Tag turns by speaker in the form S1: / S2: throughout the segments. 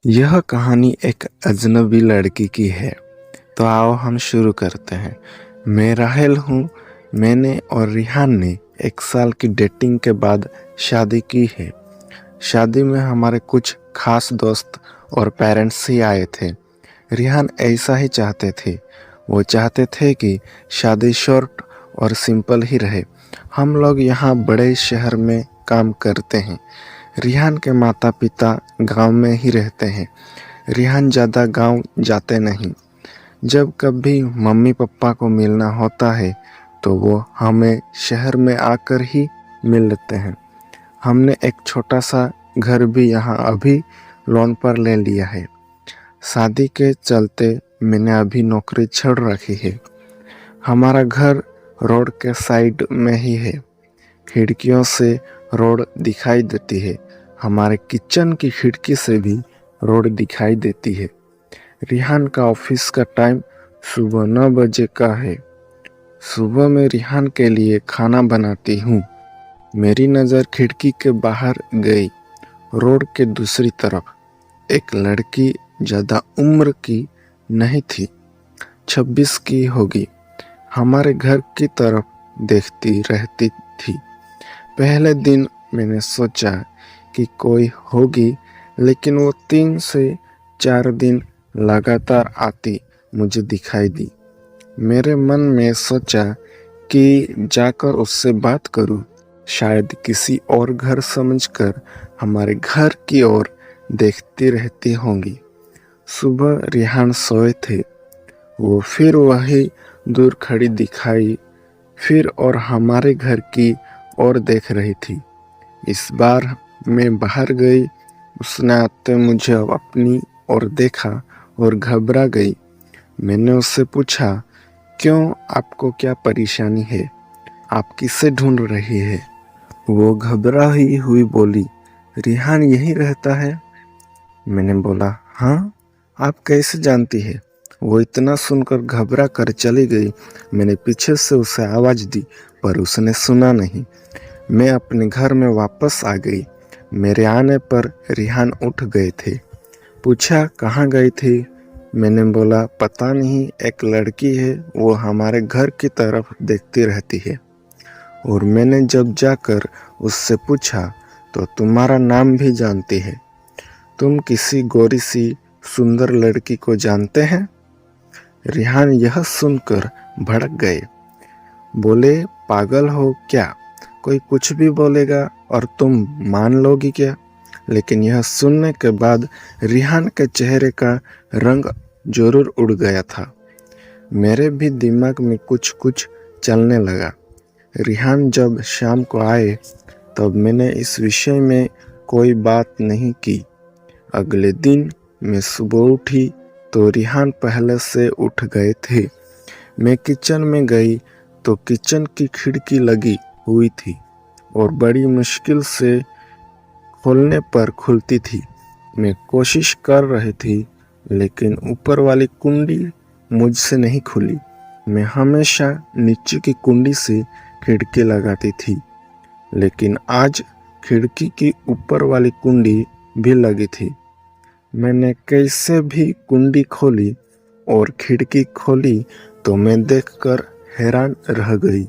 S1: यह कहानी एक अजनबी लड़की की है। तो आओ हम शुरू करते हैं। मैं राहेल हूँ। मैंने और रिहान ने 1 साल की डेटिंग के बाद शादी की है। शादी में हमारे कुछ खास दोस्त और पेरेंट्स ही आए थे। रिहान ऐसा ही चाहते थे। वो चाहते थे कि शादी शॉर्ट और सिंपल ही रहे। हम लोग यहाँ बड़े शहर में काम करते हैं। रिहान के माता पिता गांव में ही रहते हैं। रिहान ज़्यादा गांव जाते नहीं। जब कभी मम्मी पापा को मिलना होता है तो वो हमें शहर में आकर ही मिल लेते हैं। हमने एक छोटा सा घर भी यहाँ अभी लोन पर ले लिया है। शादी के चलते मैंने अभी नौकरी छोड़ रखी है। हमारा घर रोड के साइड में ही है। खिड़कियों से रोड दिखाई देती है। हमारे किचन की खिड़की से भी रोड दिखाई देती है। रिहान का ऑफिस का टाइम सुबह 9 बजे का है। सुबह में रिहान के लिए खाना बनाती हूँ। मेरी नज़र खिड़की के बाहर गई। रोड के दूसरी तरफ एक लड़की ज़्यादा उम्र की नहीं थी, 26 की होगी, हमारे घर की तरफ देखती रहती थी। पहले दिन मैंने सोचा कि कोई होगी, लेकिन वो 3 से 4 दिन लगातार आती मुझे दिखाई दी। मेरे मन में सोचा कि जाकर उससे बात करूं। शायद किसी और घर समझकर हमारे घर की ओर देखती रहती होंगी। सुबह रिहान सोए थे। वो फिर वही दूर खड़ी दिखाई, फिर और हमारे घर की ओर देख रही थी। इस बार मैं बाहर गई। उसने आते मुझे अपनी ओर देखा और घबरा गई। मैंने उससे पूछा, क्यों, आपको क्या परेशानी है? आप किसे ढूंढ रही है? वो घबराई हुई बोली, रिहान यहीं रहता है। मैंने बोला, हाँ, आप कैसे जानती है? वो इतना सुनकर घबरा कर चली गई। मैंने पीछे से उसे आवाज़ दी, पर उसने सुना नहीं। मैं अपने घर में वापस आ गई। मेरे आने पर रिहान उठ गए थे। पूछा, कहाँ गई थी? मैंने बोला, पता नहीं, एक लड़की है, वो हमारे घर की तरफ देखती रहती है। और मैंने जब जाकर उससे पूछा तो तुम्हारा नाम भी जानती है। तुम किसी गोरी सी सुंदर लड़की को जानते हैं? रिहान यह सुनकर भड़क गए। बोले, पागल हो क्या? कोई कुछ भी बोलेगा और तुम मान लोगी क्या? लेकिन यह सुनने के बाद रिहान के चेहरे का रंग जरूर उड़ गया था। मेरे भी दिमाग में कुछ कुछ चलने लगा। रिहान जब शाम को आए तब मैंने इस विषय में कोई बात नहीं की। अगले दिन मैं सुबह उठी तो रिहान पहले से उठ गए थे। मैं किचन में गई तो किचन की खिड़की लगी हुई थी और बड़ी मुश्किल से खोलने पर खुलती थी। मैं कोशिश कर रही थी, लेकिन ऊपर वाली कुंडी मुझसे नहीं खुली। मैं हमेशा नीचे की कुंडी से खिड़की लगाती थी, लेकिन आज खिड़की की ऊपर वाली कुंडी भी लगी थी। मैंने कैसे भी कुंडी खोली और खिड़की खोली तो मैं देखकर हैरान रह गई।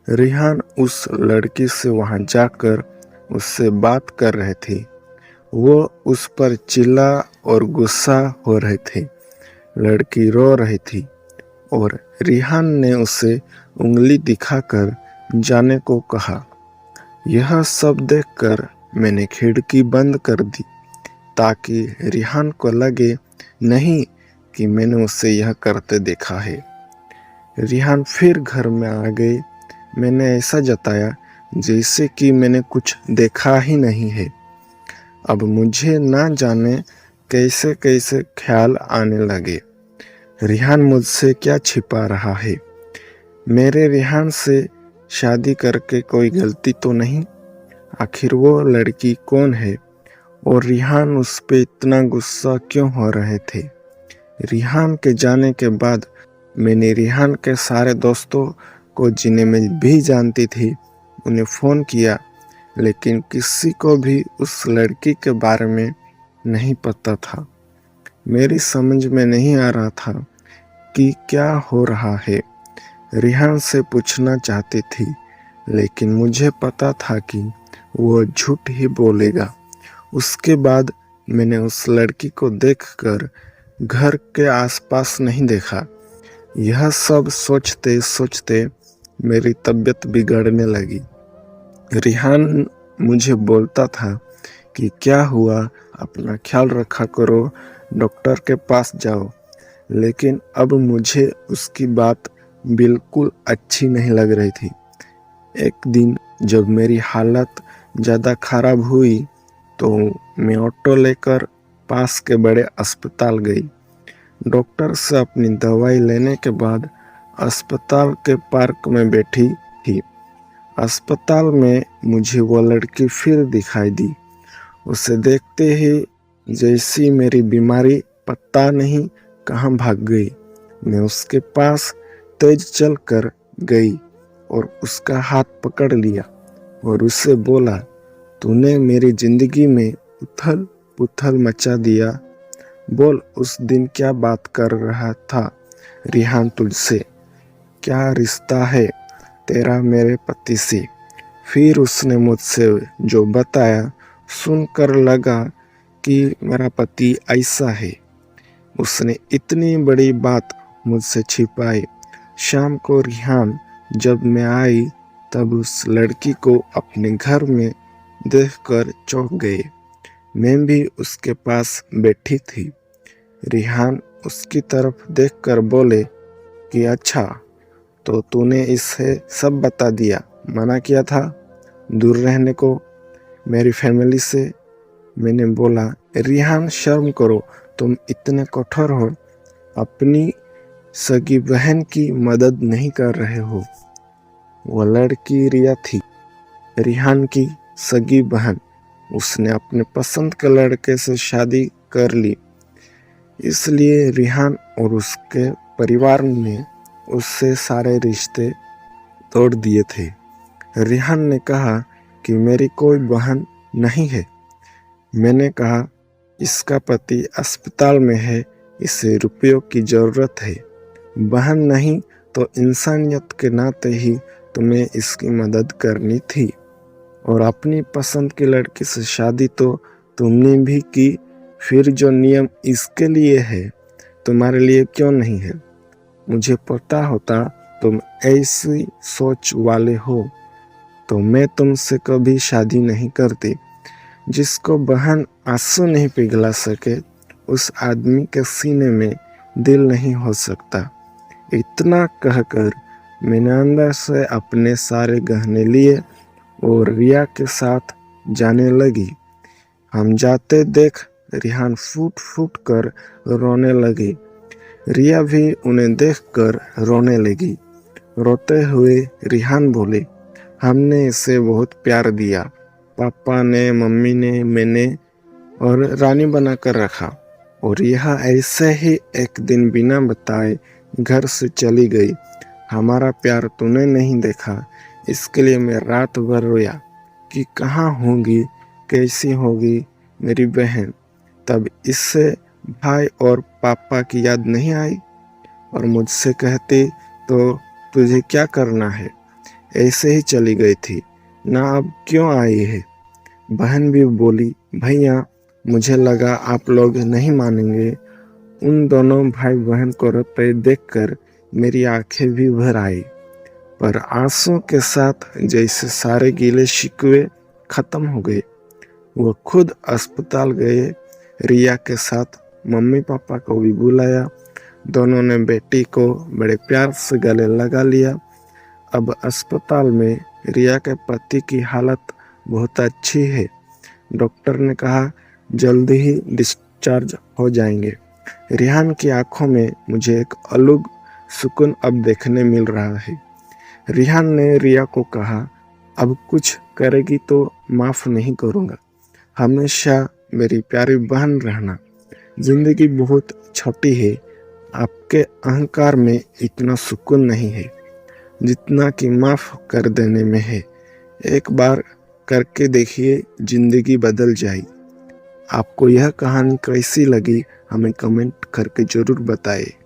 S1: रिहान उस लड़की से वहां जाकर उससे बात कर रहे थे। वो उस पर चिल्ला और गुस्सा हो रहे थे। लड़की रो रही थी और रिहान ने उसे उंगली दिखाकर जाने को कहा। यह सब देखकर मैंने खिड़की बंद कर दी ताकि रिहान को लगे नहीं कि मैंने उसे यह करते देखा है। रिहान फिर घर में आ गए। मैंने ऐसा जताया जैसे कि मैंने कुछ देखा ही नहीं है। अब मुझे ना जाने कैसे कैसे ख्याल आने लगे। रिहान मुझसे क्या छिपा रहा है? मेरे रिहान से शादी करके कोई गलती तो नहीं? आखिर वो लड़की कौन है और रिहान उस पे इतना गुस्सा क्यों हो रहे थे? रिहान के जाने के बाद मैंने रिहान के सारे दोस्तों को, जिन्हें मैं भी जानती थी, उन्हें फ़ोन किया, लेकिन किसी को भी उस लड़की के बारे में नहीं पता था। मेरी समझ में नहीं आ रहा था कि क्या हो रहा है। रिहान से पूछना चाहती थी, लेकिन मुझे पता था कि वो झूठ ही बोलेगा। उसके बाद मैंने उस लड़की को देखकर घर के आसपास नहीं देखा। यह सब सोचते सोचते मेरी तबीयत बिगड़ने लगी। रिहान मुझे बोलता था कि क्या हुआ, अपना ख्याल रखा करो, डॉक्टर के पास जाओ। लेकिन अब मुझे उसकी बात बिल्कुल अच्छी नहीं लग रही थी। एक दिन जब मेरी हालत ज़्यादा खराब हुई तो मैं ऑटो लेकर पास के बड़े अस्पताल गई। डॉक्टर से अपनी दवाई लेने के बाद अस्पताल के पार्क में बैठी थी। अस्पताल में मुझे वो लड़की फिर दिखाई दी। उसे देखते ही जैसी मेरी बीमारी पता नहीं कहाँ भाग गई। मैं उसके पास तेज चलकर गई और उसका हाथ पकड़ लिया और उससे बोला, तूने मेरी जिंदगी में उथल पुथल मचा दिया। बोल, उस दिन क्या बात कर रहा था रिहान तुझसे? क्या रिश्ता है तेरा मेरे पति से? फिर उसने मुझसे जो बताया सुनकर लगा कि मेरा पति ऐसा है। उसने इतनी बड़ी बात मुझसे छिपाई। शाम को रिहान जब मैं आई तब उस लड़की को अपने घर में देखकर चौंक गए। मैं भी उसके पास बैठी थी। रिहान उसकी तरफ देखकर बोले कि अच्छा, तो तूने इसे सब बता दिया, मना किया था दूर रहने को मेरी फैमिली से। मैंने बोला, रिहान शर्म करो, तुम इतने कठोर हो, अपनी सगी बहन की मदद नहीं कर रहे हो। वो लड़की रिया थी, रिहान की सगी बहन। उसने अपने पसंद के लड़के से शादी कर ली, इसलिए रिहान और उसके परिवार ने उससे सारे रिश्ते तोड़ दिए थे। रिहान ने कहा कि मेरी कोई बहन नहीं है। मैंने कहा, इसका पति अस्पताल में है, इसे रुपयों की ज़रूरत है। बहन नहीं तो इंसानियत के नाते ही तुम्हें इसकी मदद करनी थी। और अपनी पसंद की लड़की से शादी तो तुमने भी की, फिर जो नियम इसके लिए है तुम्हारे लिए क्यों नहीं है? मुझे पता होता तुम ऐसी सोच वाले हो तो मैं तुमसे कभी शादी नहीं करती। जिसको बहन आंसू नहीं पिघला सके, उस आदमी के सीने में दिल नहीं हो सकता। इतना कहकर मैंने अंदर से अपने सारे गहने लिए और रिया के साथ जाने लगी। हम जाते देख रिहान फूट फूट कर रोने लगी। रिया भी उन्हें देखकर रोने लगी। रोते हुए रिहान बोले, हमने इसे बहुत प्यार दिया, पापा ने, मम्मी ने, मैंने, और रानी बनाकर रखा, और यह ऐसे ही एक दिन बिना बताए घर से चली गई। हमारा प्यार तूने नहीं देखा, इसके लिए मैं रात भर रोया कि कहाँ होंगी, कैसी होगी मेरी बहन। तब इससे भाई और पापा की याद नहीं आई और मुझसे कहती तो तुझे क्या करना है, ऐसे ही चली गई थी ना, अब क्यों आई है? बहन भी बोली, भैया मुझे लगा आप लोग नहीं मानेंगे। उन दोनों भाई बहन को रोते देखकर मेरी आंखें भी भर आई, पर आंसू के साथ जैसे सारे गीले शिकवे खत्म हो गए। वो खुद अस्पताल गए, रिया के साथ मम्मी पापा को भी बुलाया। दोनों ने बेटी को बड़े प्यार से गले लगा लिया। अब अस्पताल में रिया के पति की हालत बहुत अच्छी है। डॉक्टर ने कहा जल्द ही डिस्चार्ज हो जाएंगे। रिहान की आंखों में मुझे एक अलग सुकून अब देखने मिल रहा है। रिहान ने रिया को कहा, अब कुछ करेगी तो माफ़ नहीं करूँगा, हमेशा मेरी प्यारी बहन रहना। जिंदगी बहुत छोटी है, आपके अहंकार में इतना सुकून नहीं है जितना कि माफ़ कर देने में है। एक बार करके देखिए, जिंदगी बदल जाएगी। आपको यह कहानी कैसी लगी हमें कमेंट करके ज़रूर बताएं।